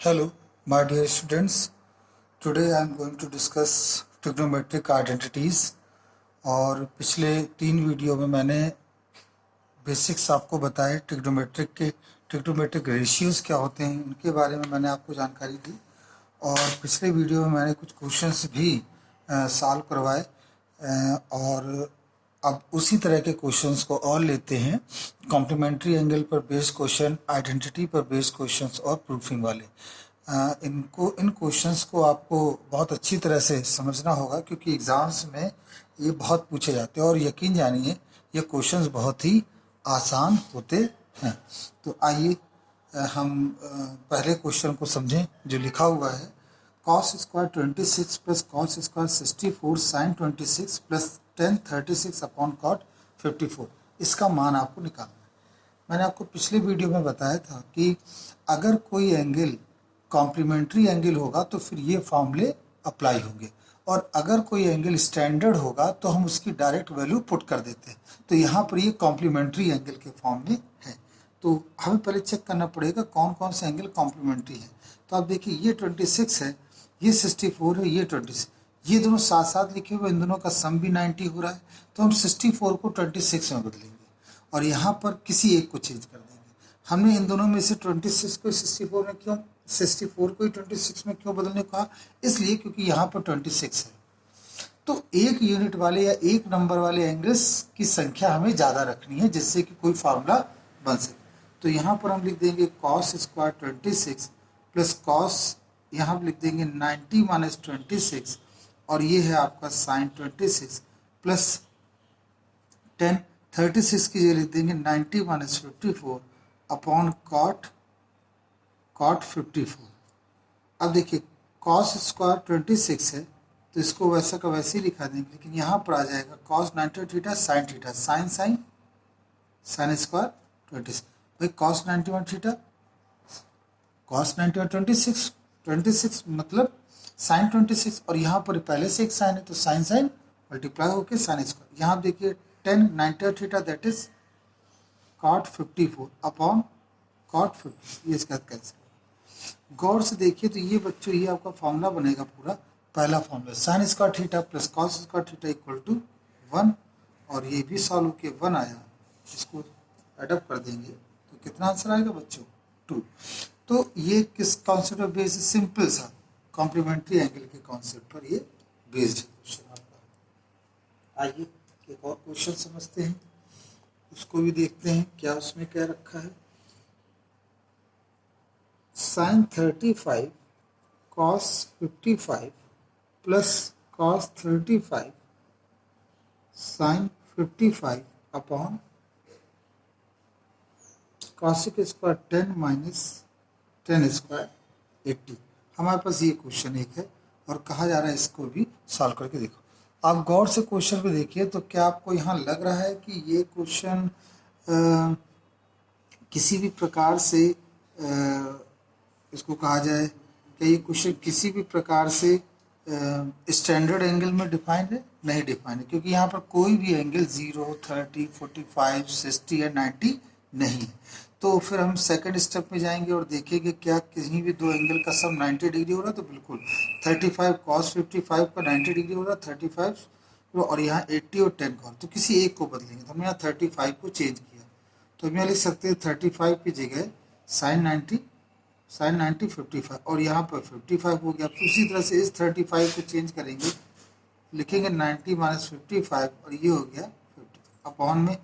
Hello, my dear students. Today I am going to discuss trigonometric identities. और पिछले 3 video में मैंने basics आपको बताए ट्रिग्नोमेट्रिक रेशियोज क्या होते हैं, उनके बारे में मैंने आपको जानकारी दी। और पिछले वीडियो में मैंने कुछ क्वेश्चंस भी सॉल्व करवाए और अब उसी तरह के क्वेश्चंस को और लेते हैं। कॉम्प्लीमेंट्री एंगल पर बेस्ड क्वेश्चन, आइडेंटिटी पर बेस्ड क्वेश्चंस और प्रूफिंग वाले। इन क्वेश्चंस को आपको बहुत अच्छी तरह से समझना होगा क्योंकि एग्ज़ाम्स में ये बहुत पूछे जाते हैं और यकीन जानिए ये क्वेश्चंस बहुत ही आसान होते हैं। तो आइए हम पहले क्वेश्चन को समझें जो लिखा हुआ है। cos square 26 plus cos square 64 sin 26 plus tan 36 upon cot 54, इसका मान आपको निकालना है। मैंने आपको पिछले वीडियो में बताया था कि अगर कोई एंगल कॉम्प्लीमेंट्री एंगल होगा तो फिर ये फॉर्मूले अप्लाई होंगे, और अगर कोई एंगल स्टैंडर्ड होगा तो हम उसकी डायरेक्ट वैल्यू पुट कर देते हैं। तो यहाँ पर ये कॉम्प्लीमेंट्री एंगल के फॉर्मूले हैं। तो हमें पहले चेक करना पड़ेगा कौन कौन से एंगल कॉम्प्लीमेंट्री है। तो आप देखिए ये 26 है, ये 64 है, ये 26, ये दोनों साथ साथ लिखे हुए, इन दोनों का सम भी 90 हो रहा है। तो हम 64 को 26 में बदलेंगे और यहाँ पर किसी एक को चेंज कर देंगे। हमने इन दोनों में से 26 को 64 में क्यों, 64 को ही 26 में क्यों बदलने को कहा? इसलिए क्योंकि यहाँ पर 26 है। तो एक यूनिट वाले या एक नंबर वाले एंगल्स की संख्या हमें ज़्यादा रखनी है जिससे कि कोई फार्मूला बन सके। तो यहाँ पर हम लिख देंगे cos स्क्वायर 26 प्लस cos, यहाँ पर लिख देंगे 90 माइनस 26, और ये है आपका sin 26 प्लस 10 36 की जगह लिख देंगे 90 माइनस 54 अपॉन cot 54। अब देखिए cos स्क्वायर 26 है तो इसको वैसा का वैसे ही लिखा देंगे, लेकिन यहाँ पर आ जाएगा cos 90 theta sin theta, sin square 26। भाई cos 91 थीटा, cos 91 26 मतलब sin 26, और यहाँ पर पहले से एक साइन है तो sin मल्टीप्लाई होकर sin स्क्वायर। यहाँ देखिए 10 90 theta that is cot 54 upon cot 50, ये इसका कैंसिल। गौर से देखिए तो ये बच्चों ये आपका फॉर्मूला बनेगा पूरा। पहला formula sin square theta plus cos square theta equal to 1, और ये भी सॉल्व के 1 आया, इसको एडअप कर देंगे तो कितना आंसर आएगा बच्चों 2। तो ये किस कॉन्सेप्ट पर बेस्ड? सिंपल सा कॉम्प्लीमेंट्री एंगल के कॉन्सेप्ट पर ये बेस्ड है क्वेश्चन आपका। आइए एक और क्वेश्चन समझते हैं, उसको भी देखते हैं क्या उसमें क्या रखा है। sin 35 cos 55 plus cos 35 sin 55 upon cosec square 10 minus 10 square 80। हमारे पास ये क्वेश्चन एक है और कहा जा रहा है इसको भी सॉल्व करके देखो। आप गौर से क्वेश्चन पे देखिए तो क्या आपको यहाँ लग रहा है कि ये क्वेश्चन किसी भी प्रकार से इसको कहा जाए कि ये क्वेश्चन किसी भी प्रकार से स्टैंडर्ड एंगल में डिफाइंड है? नहीं डिफाइंड है, क्योंकि यहाँ पर कोई भी एंगल 0, 30, 45, 60 या 90 नहीं है। तो फिर हम सेकंड स्टेप में जाएंगे और देखेंगे क्या कहीं भी दो एंगल का सम 90 डिग्री हो रहा है। तो बिल्कुल 35 cos 55 का 90 डिग्री हो रहा है, 35, और यहाँ 80 और 10 का, तो किसी एक को बदलेंगे। तो हमने यहाँ 35 को चेंज किया, तो हम यहाँ लिख सकते हैं 35 की जगह sin 90 55, और यहाँ पर 55 हो गया। तो उसी तरह से इस 35 को चेंज करेंगे, लिखेंगे 90 माइनस 55, और ये हो गया 55 अपॉन में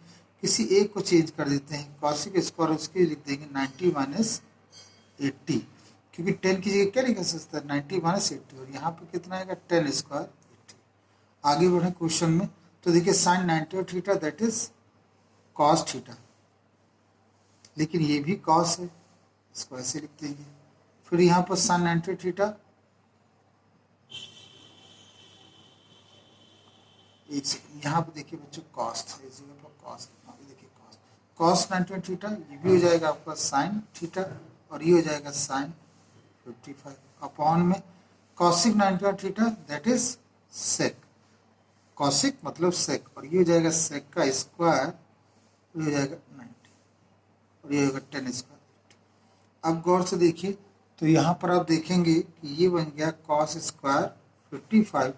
किसी एक को चेंज कर देते हैं, cosec स्क्वायर उसके लिख देंगे 90 माइनस 80, क्योंकि 10 की जगह क्या लिखा सकता है 90 माइनस 80, और यहाँ पर कितना आएगा 10 स्क्वायर 80। आगे बढ़े क्वेश्चन में तो देखिए sin 90 theta that is cos theta, लेकिन ये भी cos है, इसको ऐसे लिख देंगे। फिर यहाँ पर sin 90 थीटा, एक सेकंड यहाँ पर देखिए बच्चों cos था, इस जगह पर cos, देखिए cos 90 थीटा, ये भी हो जाएगा आपका sin थीटा, और ये हो जाएगा sin 55 अपॉन में cosec 90 theta that is sec, cosec मतलब sec, और ये हो जाएगा sec का स्क्वायर, ये हो जाएगा 90, और ये होगा 10 स्क्वायर। अब गौर से देखिए तो यहाँ पर आप देखेंगे कि ये बन गया कॉस स्क्वायर 55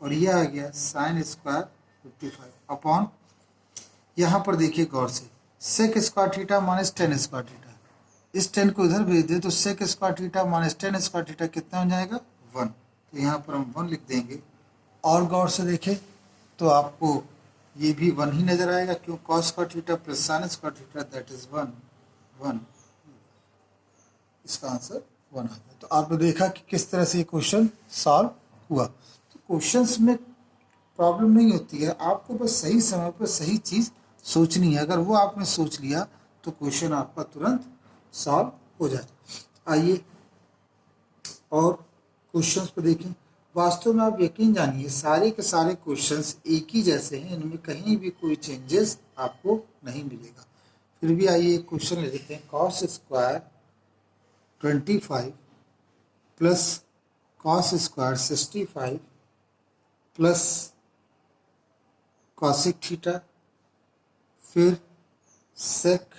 और ये आ गया साइन स्क्वायर 55 अपॉन, यहाँ पर देखिए गौर से, sec square theta minus ten square theta, इस 10 को इधर भेज दे तो sec square theta minus ten square theta कितना हो जाएगा 1। तो यहाँ पर हम 1 लिख देंगे। और गौर से देखें तो आपको ये भी 1 ही नजर आएगा, क्यों, cos square theta plus sine square theta that is 1, इसका आंसर 1 आ गया। तो आपने देखा कि किस तरह से ये क्वेश्चन सॉल्व हुआ। तो क्वेश्चंस में प्रॉब्लम नहीं होती है, आपको बस सही समय पर सही चीज़ सोचनी है। अगर वो आपने सोच लिया तो क्वेश्चन आपका तुरंत सॉल्व हो जाए। आइए और क्वेश्चंस पर देखें। वास्तव में आप यकीन जानिए सारे के सारे क्वेश्चंस एक ही जैसे हैं, इनमें कहीं भी कोई चेंजेस आपको नहीं मिलेगा। फिर भी आइए एक क्वेश्चन ले लेते हैं। Cos square 25 plus cos square 65 plus cosec theta, फिर सेक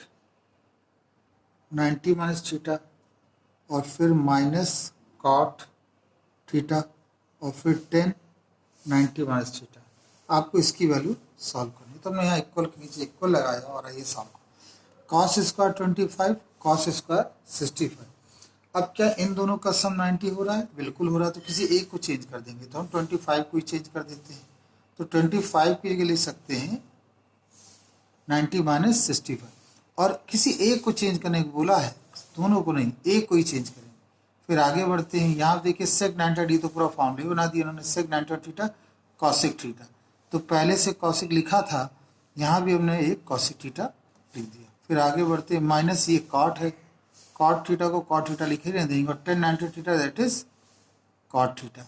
90 माइनस थीटा, और फिर माइनस कॉट थीटा, और फिर 10 90 माइनस थीटा। आपको इसकी वैल्यू सॉल्व करनी है। तो हमने यहाँ इक्वल के नीचे इक्वल लगाया और आइए सॉल्व करो। Cos square 25 cos square 65। अब क्या इन दोनों का सम 90 हो रहा है? बिल्कुल हो रहा है। तो किसी एक को चेंज कर देंगे, तो हम 25 को ही चेंज कर देते हैं। तो 25 की जगह लिख सकते हैं 90 माइनस 65, और किसी एक को चेंज करने को बोला है, दोनों को नहीं, एक को ही चेंज करेंगे। फिर आगे बढ़ते हैं। यहाँ देखिए सेक 90 तो पूरा फॉर्मूला बना दिया उन्होंने, सेक 90 थीटा कॉसिक थीटा। तो पहले से कॉसिक लिखा था, यहाँ भी हमने एक कॉसिक थीटा लिख दिया। फिर आगे बढ़ते हैं, माइनस ये कॉट है, कॉट थीटा को कॉट थीटा लिखे रहने देंगे, और 10 90 theta that is cot theta.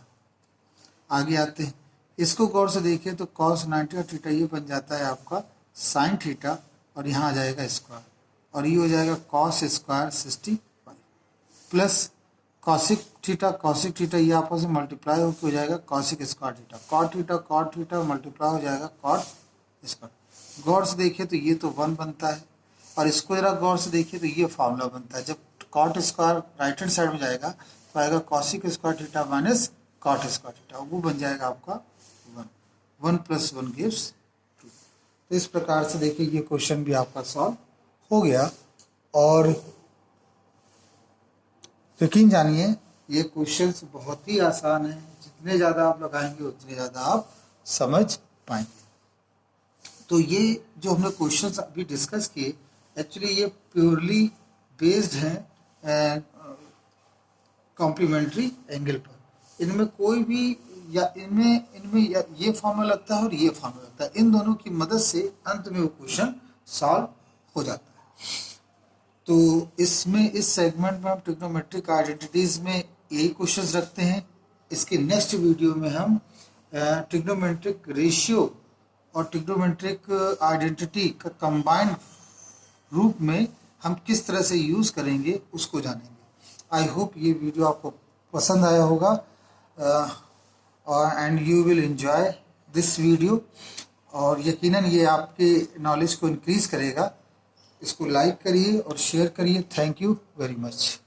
आगे आते हैं, इसको गौर से देखिए तो कॉस 90 और थीटा ये बन जाता है आपका साइन थीटा, और यहाँ आ जाएगा स्क्वायर, और ये हो जाएगा cos square 65 plus cosec theta ये आपस में मल्टीप्लाई होकर हो जाएगा cosec square theta, cot theta multiply हो जाएगा कॉट स्क्वायर। गौर से देखिए तो ये तो 1 बनता है, और इसको जरा गौर से देखिए तो ये फॉर्मूला बनता है। जब cot square right hand side में जाएगा तो आएगा cosec square theta minus cot square theta, वो बन जाएगा आपका 1 प्लस 1 गिव्स 2। तो इस प्रकार से देखिए ये क्वेश्चन भी आपका सॉल्व हो गया। और यकीन जानिए ये क्वेश्चंस बहुत ही आसान है, जितने ज़्यादा आप लगाएंगे उतने ज़्यादा आप समझ पाएंगे। तो ये जो हमने क्वेश्चंस अभी डिस्कस किए, एक्चुअली ये प्योरली बेस्ड हैं कॉम्प्लीमेंट्री एंगल पर। इनमें कोई भी या इनमें या ये फॉर्मूला लगता है और ये फॉर्मूला लगता है, इन दोनों की मदद से अंत में वो क्वेश्चन सॉल्व हो जाता है। तो इसमें इस सेगमेंट में हम ट्रिग्नोमेट्रिक आइडेंटिटीज में यही क्वेश्चंस रखते हैं। इसके नेक्स्ट वीडियो में हम ट्रिग्नोमेट्रिक रेशियो और ट्रिग्नोमेट्रिक आइडेंटिटी का कंबाइंड रूप में हम किस तरह से यूज़ करेंगे उसको जानेंगे। आई होप ये वीडियो आपको पसंद आया होगा and you will enjoy this video, और यकीनन ये आपके नॉलेज को इंक्रीज करेगा। इसको लाइक करिए और शेयर करिए। Thank you very much.